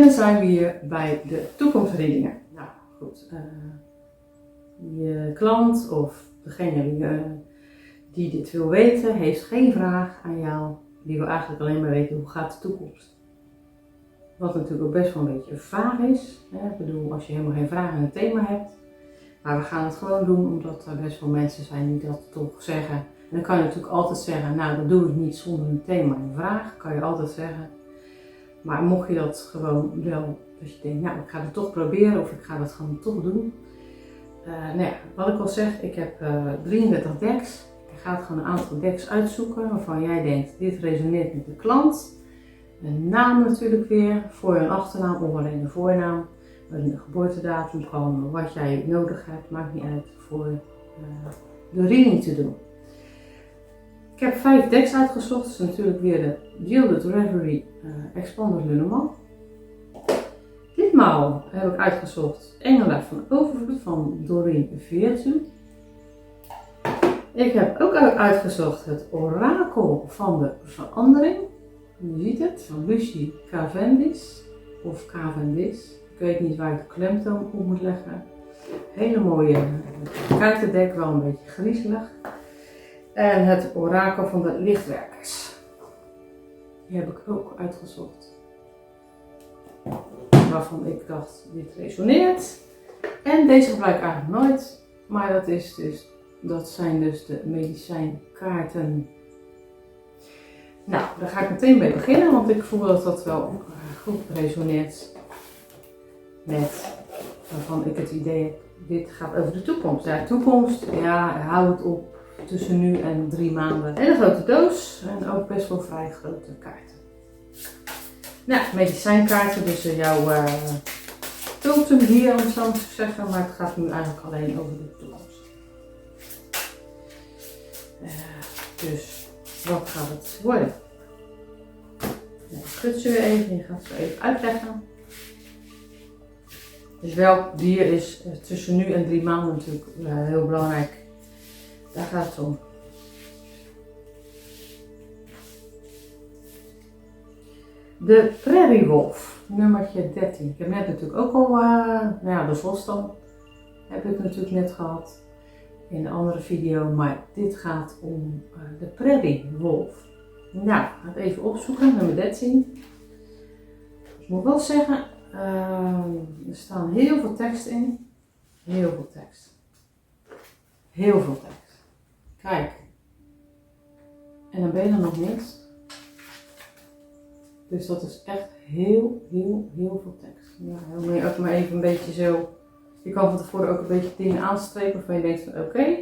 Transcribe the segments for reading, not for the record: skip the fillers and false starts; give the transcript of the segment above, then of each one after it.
dan zijn we hier bij de toekomstreadingen. Nou goed, je klant of degene die dit wil weten, heeft geen vraag aan jou. Die wil eigenlijk alleen maar weten hoe gaat de toekomst. Wat natuurlijk ook best wel een beetje vaag is. Hè? Ik bedoel, als je helemaal geen vraag aan het thema hebt. Maar we gaan het gewoon doen omdat er best wel mensen zijn die dat toch zeggen. En dan kan je natuurlijk altijd zeggen, nou dat doe ik niet zonder een thema en vraag. Kan je altijd zeggen. Maar mocht je dat gewoon wel, dat je denkt, nou ik ga het toch proberen of ik ga dat gewoon toch doen. Nou ja, wat ik al zeg, ik heb 33 decks. Ik ga gewoon een aantal decks uitzoeken waarvan jij denkt, dit resoneert met de klant. Een naam natuurlijk weer, voor- en achternaam of alleen de voornaam. Een geboortedatum, gewoon wat jij nodig hebt, maakt niet uit voor de reading te doen. Ik heb 5 decks uitgezocht, dat is natuurlijk weer de Gilded Reverie Expanded Lenormand. Ditmaal heb ik uitgezocht Engelen van Overvloed van Doreen Virtue. Ik heb ook uitgezocht het Orakel van de Verandering. Je ziet het, van Lucy Cavendish of Cavendish. Ik weet niet waar ik de klemtoon op moet leggen. Hele mooie kaartendek, wel een beetje griezelig. En het Orakel van de Lichtwerkers. Die heb ik ook uitgezocht. Waarvan ik dacht, dit resoneert. En deze gebruik ik eigenlijk nooit. Maar dat zijn dus de medicijnkaarten. Nou, daar ga ik meteen mee beginnen, want ik voel dat dat wel goed resoneert met waarvan ik het idee heb, dit gaat over de toekomst. Ja, toekomst, ja, hou het op tussen nu en 3 maanden. En een grote doos en ook best wel vrij grote kaarten. Nou, medicijnkaarten, dus jouw totem hier, om het zo te zeggen, maar het gaat nu eigenlijk alleen over de toekomst. Dus wat gaat het worden? Nou, ik schud ze weer even, je gaat ze even uitleggen. Dus welk dier is tussen nu en 3 maanden natuurlijk heel belangrijk. Daar gaat het om. De prairiewolf, nummertje 13. Ik heb net natuurlijk ook al, de vos dan heb ik natuurlijk net gehad in een andere video, maar dit gaat om de prairiewolf. Nou, ik ga het even opzoeken, nummer 13. Ik moet wel zeggen, er staan heel veel tekst in. Heel veel tekst. Heel veel tekst. Kijk. En dan ben je er nog niet. Dus dat is echt heel veel tekst. Ja, dan moet je ook maar even een beetje zo. Je kan van tevoren ook een beetje dingen aanstrepen waarvan je denkt van oké.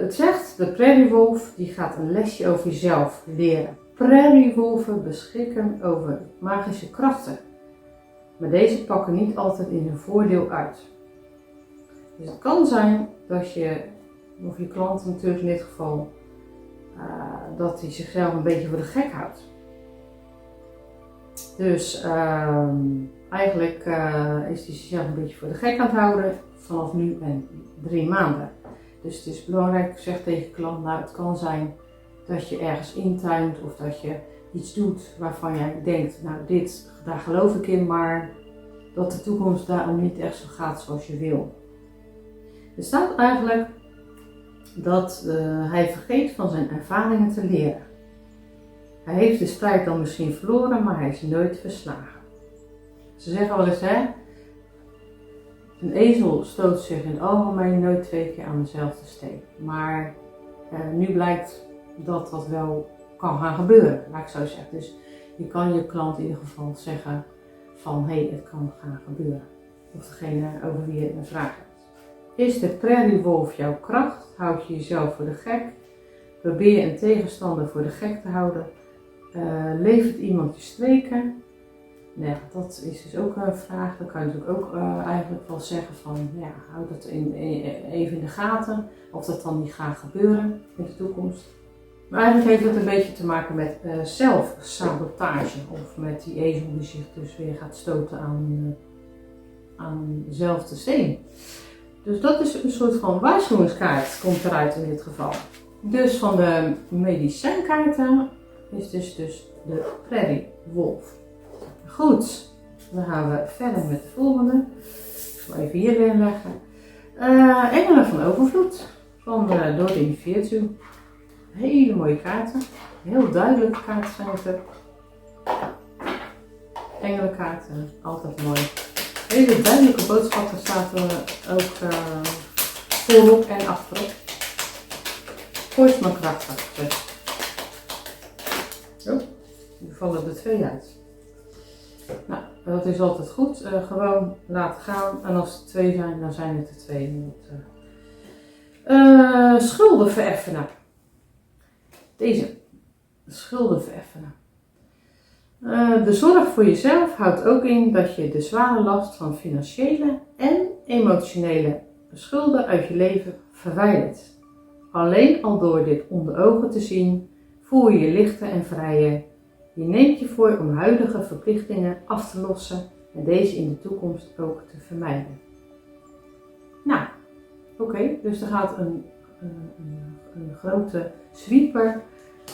Het zegt, de prairiewolf die gaat een lesje over jezelf leren. Prairiewolven beschikken over magische krachten. Maar deze pakken niet altijd in hun voordeel uit. Dus het kan zijn dat je, of je klant natuurlijk in dit geval, dat hij zichzelf een beetje voor de gek houdt. Dus eigenlijk is hij zichzelf een beetje voor de gek aan het houden vanaf nu en 3 maanden. Dus het is belangrijk, zeg tegen je klant, nou het kan zijn dat je ergens intuint of dat je iets doet waarvan jij denkt, nou daar geloof ik in, maar dat de toekomst daarom niet echt zo gaat zoals je wil. Er staat eigenlijk dat hij vergeet van zijn ervaringen te leren. Hij heeft de strijd dan misschien verloren, maar hij is nooit verslagen. Ze zeggen wel eens, hè, een ezel stoot zich in het algemeen nooit 2 keer aan dezelfde steen. Maar nu blijkt dat dat wel kan gaan gebeuren, laat ik zo zeggen. Dus je kan je klant in ieder geval zeggen van, hé, het kan gaan gebeuren. Of degene over wie je een vraag hebt. Is de prairiewolf jouw kracht? Houd je jezelf voor de gek? Probeer je een tegenstander voor de gek te houden? Levert iemand je streken? Nou ja, dat is dus ook een vraag. Dan kan je natuurlijk ook eigenlijk wel zeggen van, ja, houd dat even in de gaten. Of dat dan niet gaat gebeuren in de toekomst. Maar eigenlijk heeft het een beetje te maken met zelfsabotage. Of met die ezel die zich dus weer gaat stoten aan dezelfde steen. Dus dat is een soort van waarschuwingskaart, komt eruit in dit geval. Dus van de medicijnkaarten is dus de prairiewolf. Goed, dan gaan we verder met de volgende. Ik zal even hier weer leggen. Engelen van Overvloed van Doreen Virtue. Hele mooie kaarten. Heel duidelijke kaarten zijn het ook. Engelenkaarten, altijd mooi. Hele duidelijke boodschappen zaten ook voorop en achterop. Gooit maar krachtig. Oh, nu vallen er 2 uit. Nou, dat is altijd goed. Gewoon laten gaan. En als er 2 zijn, dan zijn het er 2. Schulden vereffenen. Deze. Schulden vereffenen. De zorg voor jezelf houdt ook in dat je de zware last van financiële en emotionele schulden uit je leven verwijdert. Alleen al door dit onder ogen te zien, voel je je lichter en vrijer. Je neemt je voor om huidige verplichtingen af te lossen en deze in de toekomst ook te vermijden. Nou, oké, dus er gaat een grote sweeper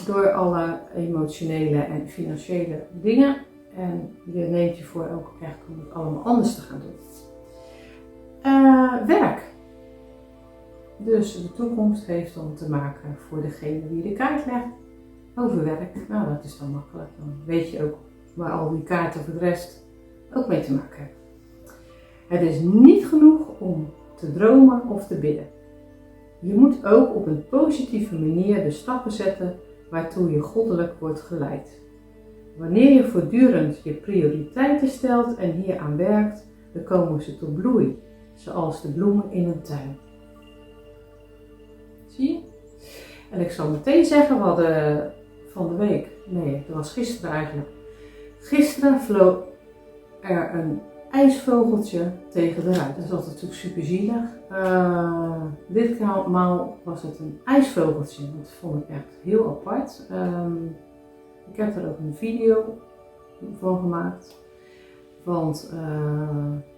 door alle emotionele en financiële dingen. En je neemt je voor ook echt om het allemaal anders te gaan doen. Werk. Dus de toekomst heeft dan te maken voor degene die de kaart legt over werk. Nou, dat is dan makkelijk. Dan weet je ook waar al die kaarten voor de rest ook mee te maken hebben. Het is niet genoeg om te dromen of te bidden. Je moet ook op een positieve manier de stappen zetten waartoe je goddelijk wordt geleid. Wanneer je voortdurend je prioriteiten stelt en hieraan werkt, dan komen ze tot bloei, zoals de bloemen in een tuin. Zie je? En ik zal meteen zeggen, we hadden van de week, nee, dat was gisteren eigenlijk. Gisteren vloog er een ijsvogeltje tegen de ruit. Dat is altijd natuurlijk super zielig. Ditmaal was het een ijsvogeltje. Dat vond ik echt heel apart. Ik heb er ook een video van gemaakt. Want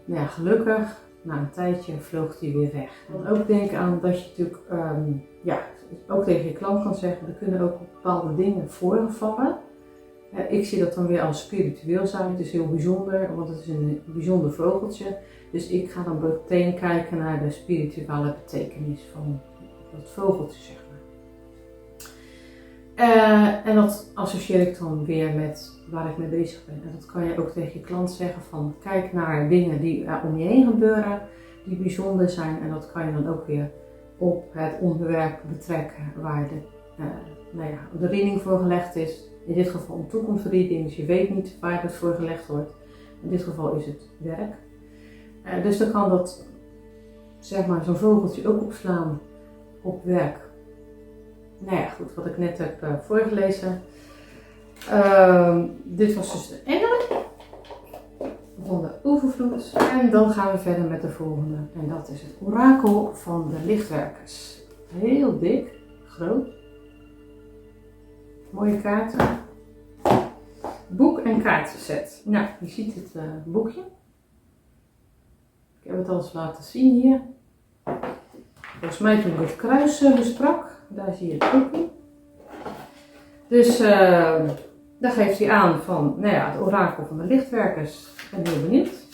nou ja, gelukkig, na een tijdje vloog hij weer weg. En ook denk aan dat je natuurlijk ook tegen je klant kan zeggen, er kunnen ook bepaalde dingen voorvallen. Ik zie dat dan weer als spiritueel zijn. Het is heel bijzonder, want het is een bijzonder vogeltje. Dus ik ga dan meteen kijken naar de spirituele betekenis van dat vogeltje, zeg maar. En dat associeer ik dan weer met waar ik mee bezig ben. En dat kan je ook tegen je klant zeggen van kijk naar dingen die om je heen gebeuren, die bijzonder zijn. En dat kan je dan ook weer op het onderwerp betrekken waar de reading voor gelegd is. In dit geval een toekomstreading, dus je weet niet waar het voor gelegd wordt. In dit geval is het werk. Dus dan kan dat, zeg maar, zo'n vogeltje ook opslaan op werk. Nou ja, goed, wat ik net heb voorgelezen. Dit was dus de engelen van de overvloed. En dan gaan we verder met de volgende. En dat is het orakel van de lichtwerkers. Heel dik, groot. Mooie kaarten. Boek en kaartenset. Nou, je ziet het boekje. Ik heb het al eens laten zien hier. Volgens mij toen ik het kruis besprak. Daar zie je het boekje. Dus daar geeft hij aan van het orakel van de lichtwerkers. Ik ben heel benieuwd.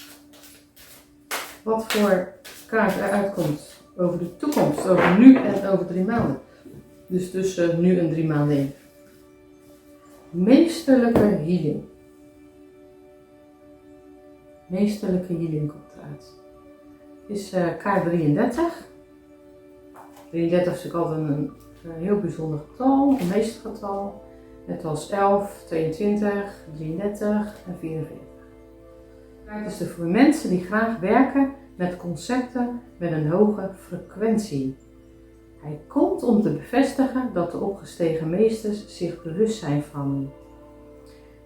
Wat voor kaart eruit komt over de toekomst. Over nu en over 3 maanden. Dus tussen nu en 3 maanden in. Meesterlijke healing. Meesterlijke healing komt eruit. Het is kaart 33. 33 is natuurlijk altijd een heel bijzonder getal, een meestergetal. Net als 11, 22, 33 en 44. Het is er voor mensen die graag werken met concepten met een hoge frequentie. Hij komt om te bevestigen dat de opgestegen meesters zich bewust zijn van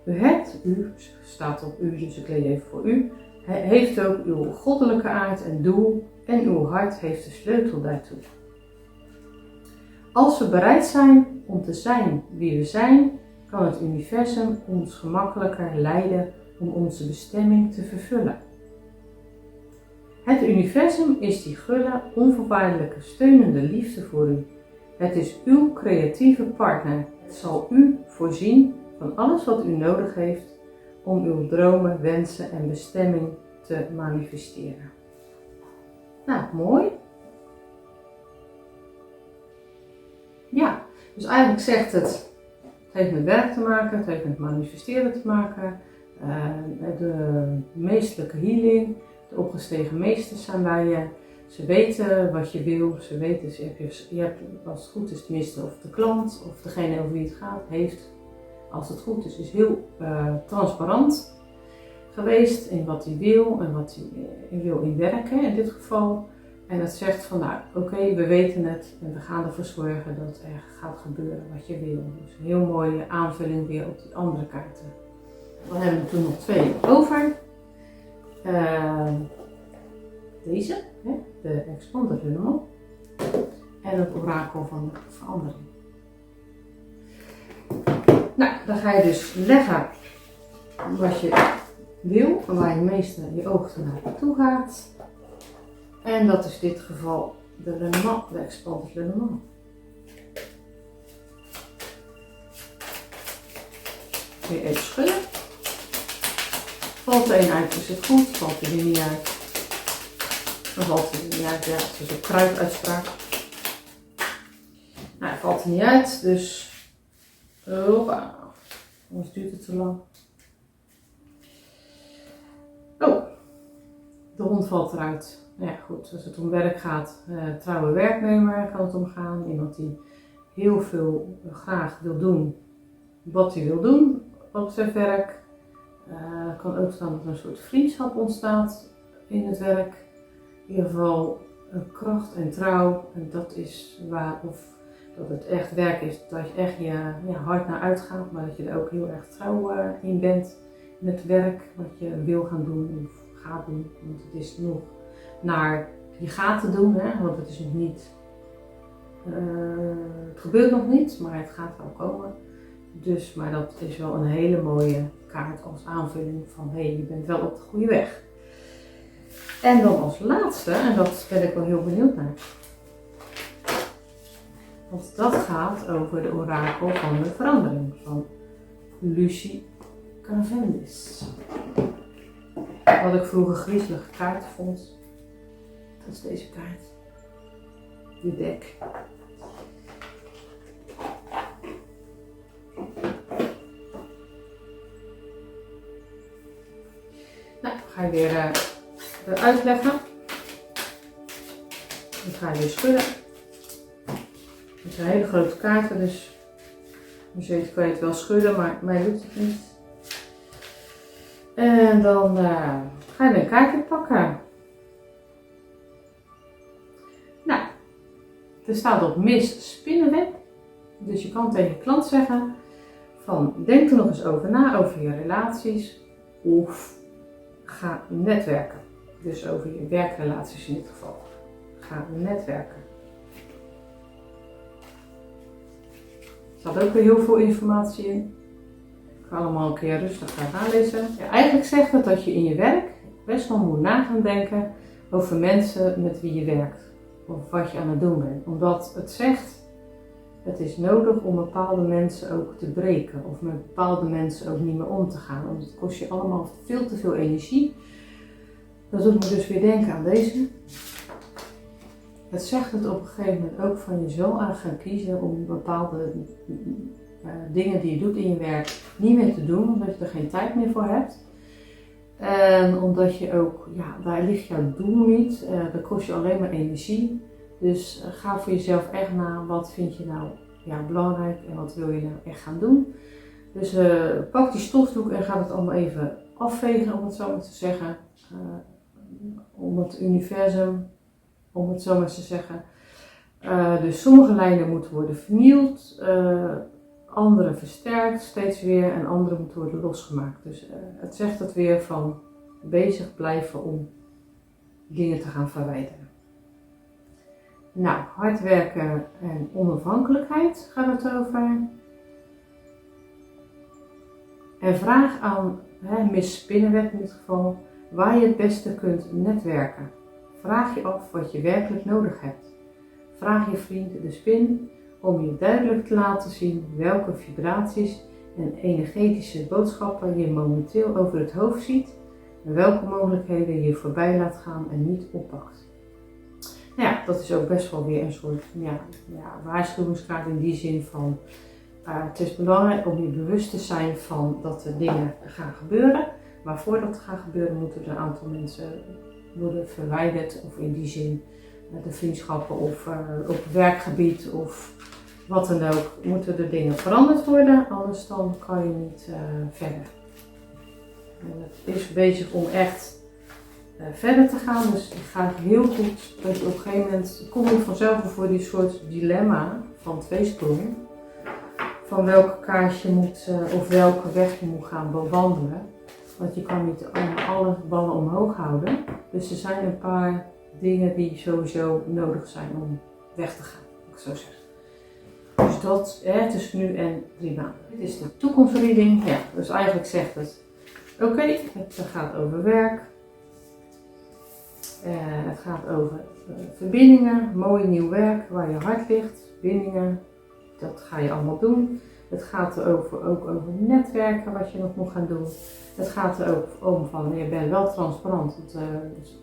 u. U staat op u, dus ik lees even voor u, heeft ook uw goddelijke aard en doel en uw hart heeft de sleutel daartoe. Als we bereid zijn om te zijn wie we zijn, kan het universum ons gemakkelijker leiden om onze bestemming te vervullen. Het universum is die gulle, onvoorwaardelijke, steunende liefde voor u. Het is uw creatieve partner. Het zal u voorzien van alles wat u nodig heeft om uw dromen, wensen en bestemming te manifesteren. Nou, mooi. Ja, dus eigenlijk zegt het heeft met werk te maken, het heeft met manifesteren te maken, de meestelijke healing, de opgestegen meesters zijn bij je. Ze weten wat je wil, ze weten, je hebt als het goed is tenminste of de klant of degene over wie het gaat, heeft, als het goed is heel transparant geweest in wat hij wil en wat hij wil inwerken in dit geval. En het zegt van nou oké, we weten het en we gaan ervoor zorgen dat er gaat gebeuren wat je wil. Dus een heel mooie aanvulling weer op die andere kaarten. Dan hebben we toen nog 2 over. Deze, de Expanded Luminol en het orakel van de verandering. Nou, dan ga je dus leggen wat je wil en waar je meeste je oog naartoe gaat. En dat is in dit geval de Lenormand, de Expanded Lenormand. Weer even schudden. Valt er een uit, is het goed. Valt er weer niet uit. Dan valt er niet uit, ja, het is een kruiduitspraak. Nou, het valt er niet uit, dus hoppa. Anders duurt het te lang. Oh, de hond valt eruit. Ja goed, als het om werk gaat, trouwe werknemer kan het om gaan. Iemand die heel veel graag wil doen wat hij wil doen op zijn werk. Het kan ook staan dat er een soort vriendschap ontstaat in het werk. In ieder geval kracht en trouw. En dat is waar, of dat het echt werk is, dat je echt je hard naar uitgaat. Maar dat je er ook heel erg trouw in bent. In het werk wat je wil gaan doen of gaat doen. Want het is nog naar je gaat te doen, want het is nog niet, het gebeurt nog niet, maar het gaat wel komen. Dus, maar dat is wel een hele mooie kaart als aanvulling van hé, je bent wel op de goede weg. En dan als laatste, en dat ben ik wel heel benieuwd naar, want dat gaat over de orakel van de verandering van Lucie Cavendish. Wat ik vroeger griezelige kaarten vond. Dat is deze kaart. Die dek. Nou, ga je weer eruit leggen. Dan ga je weer schudden. Het zijn hele grote kaarten, dus als je weet kan je het wel schudden, maar mij lukt het niet. En dan ga je weer een kaartje pakken. Nou, er staat op Miss Spinnenweb. Dus je kan tegen je klant zeggen van denk er nog eens over na, over je relaties of ga netwerken. Dus over je werkrelaties in dit geval. Ga netwerken. Er staat ook weer heel veel informatie in. Ik ga allemaal een keer rustig gaan nalezen. Ja, eigenlijk zegt het dat je in je werk best wel moet na gaan denken over mensen met wie je werkt. Of wat je aan het doen bent. Omdat het zegt, het is nodig om bepaalde mensen ook te breken. Of met bepaalde mensen ook niet meer om te gaan. Want het kost je allemaal veel te veel energie. Dat doet me dus weer denken aan deze. Het zegt het op een gegeven moment ook van je zo aan gaan kiezen om bepaalde dingen die je doet in je werk niet meer te doen. Omdat je er geen tijd meer voor hebt. En omdat je ook, ja, daar ligt jouw doel niet. Dat kost je alleen maar energie. Dus ga voor jezelf echt na, wat vind je nou belangrijk en wat wil je nou echt gaan doen. Dus pak die stofdoek en ga het allemaal even afvegen, om het zo maar te zeggen. Om het universum, om het zo maar te zeggen. Dus sommige lijnen moeten worden vernieuwd, andere versterkt steeds weer en andere moeten worden losgemaakt. Dus het zegt het weer van bezig blijven om dingen te gaan verwijderen. Nou, hard werken en onafhankelijkheid gaat het over. En vraag aan Miss Spinnenweb in dit geval waar je het beste kunt netwerken. Vraag je af wat je werkelijk nodig hebt. Vraag je vriend de spin om je duidelijk te laten zien welke vibraties en energetische boodschappen je momenteel over het hoofd ziet en welke mogelijkheden je voorbij laat gaan en niet oppakt. Nou ja, dat is ook best wel weer een soort waarschuwingskaart in die zin van het is belangrijk om je bewust te zijn van dat er dingen gaan gebeuren. Maar voordat het gaat gebeuren moeten er een aantal mensen worden verwijderd of in die zin de vriendschappen of op werkgebied of wat dan ook, moeten er dingen veranderd worden, anders dan kan je niet verder. En het is bezig om echt verder te gaan, dus het gaat heel goed dat je op een gegeven moment kom je vanzelf voor die soort dilemma van tweesprong, van welke kaart je moet of welke weg je moet gaan bewandelen, want je kan niet alle ballen omhoog houden, dus er zijn een paar dingen die sowieso nodig zijn om weg te gaan, moet ik zo zeggen. Dus dat tussen nu en 3 maanden. Dit is de toekomstreading. Ja, dus eigenlijk zegt het, oké, het gaat over werk. Het gaat over verbindingen, mooi nieuw werk waar je hart ligt, bindingen, dat ga je allemaal doen. Het gaat er ook over netwerken wat je nog moet gaan doen. Het gaat er ook om van, je bent wel transparant, want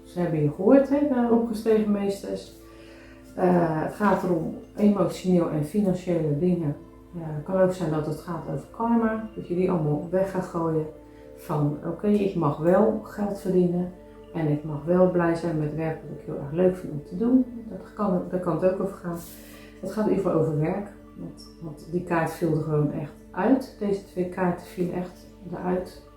ze hebben je gehoord, de opgestegen meesters. Het gaat erom emotioneel en financiële dingen. Het kan ook zijn dat het gaat over karma, dat je die allemaal weg gaat gooien. Van oké, ik mag wel geld verdienen en ik mag wel blij zijn met werk wat ik heel erg leuk vind om te doen. Daar kan het ook over gaan. Het gaat in ieder geval over werk, want die kaart viel er gewoon echt uit. Deze 2 kaarten vielen echt eruit.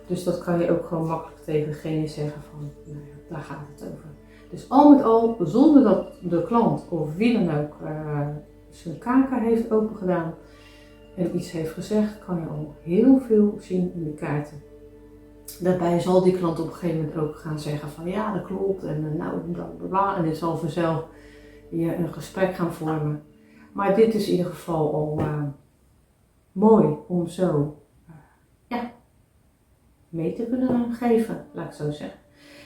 Dus dat kan je ook gewoon makkelijk tegen degene zeggen van, nou ja, daar gaat het over. Dus al met al, zonder dat de klant of wie dan ook zijn kaart heeft opengedaan en iets heeft gezegd, kan je al heel veel zien in de kaarten. Daarbij zal die klant op een gegeven moment ook gaan zeggen van ja, dat klopt en nou bla en het zal vanzelf je een gesprek gaan vormen. Maar dit is in ieder geval al mooi om zo mee te kunnen geven, laat ik zo zeggen.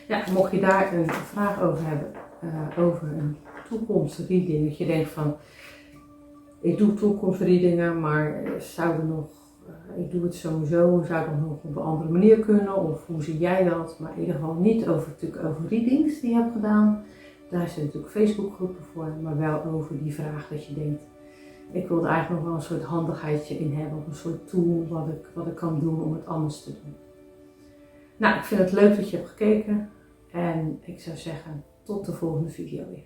Ja, mocht je daar een vraag over hebben, over een toekomstreading, dat je denkt van, ik doe toekomstreadingen, maar ik doe het sowieso, zou het nog op een andere manier kunnen, of hoe zie jij dat? Maar in ieder geval niet over readings die je hebt gedaan. Daar zijn natuurlijk Facebookgroepen voor, maar wel over die vraag dat je denkt, ik wil er eigenlijk nog wel een soort handigheidje in hebben, of een soort tool wat ik kan doen om het anders te doen. Nou, ik vind het leuk dat je hebt gekeken en ik zou zeggen tot de volgende video weer.